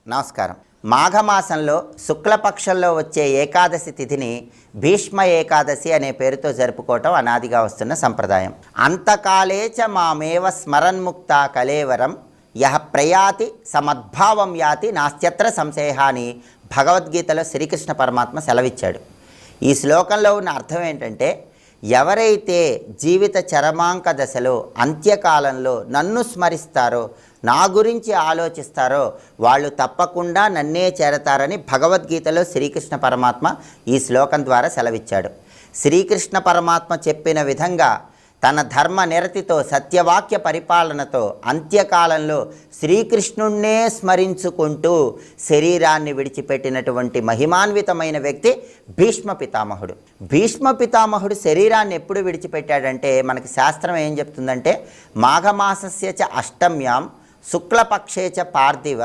నమస్కారం. మాఘమాసంలో శుక్లపక్షంలో వచ్చే ఏకాదశి తిథిని భీష్మ ఏకాదశి అనే పేరుతో జరుపుకోవటం అనాదిగా వస్తున్న సంప్రదాయం. అంతకాలేచ మామేవ స్మరన్ముక్త కలేవరం యహ ప్రయాతి సమద్భావం యాతి నాస్త్యత్ర సంశయ అని భగవద్గీతలో శ్రీకృష్ణ పరమాత్మ సెలవిచ్చాడు. ఈ శ్లోకంలో ఉన్న అర్థం ఏంటంటే, ఎవరైతే జీవిత చరమాంక దశలో అంత్యకాలంలో నన్ను స్మరిస్తారో, నా గురించి ఆలోచిస్తారో వాళ్ళు తప్పకుండా నన్నే చేరతారని భగవద్గీతలో శ్రీకృష్ణ పరమాత్మ ఈ శ్లోకం ద్వారా సెలవిచ్చాడు. శ్రీకృష్ణ పరమాత్మ చెప్పిన విధంగా తన ధర్మ నిరతితో సత్యవాక్య పరిపాలనతో అంత్యకాలంలో శ్రీకృష్ణుణ్ణే స్మరించుకుంటూ శరీరాన్ని విడిచిపెట్టినటువంటి మహిమాన్వితమైన వ్యక్తి భీష్మ పితామహుడు. భీష్మ పితామహుడు శరీరాన్ని ఎప్పుడు విడిచిపెట్టాడంటే, మనకి శాస్త్రం ఏం చెప్తుందంటే, మాఘమాసస్య చ అష్టమ్యాం శుక్లపక్షే చ పార్థివ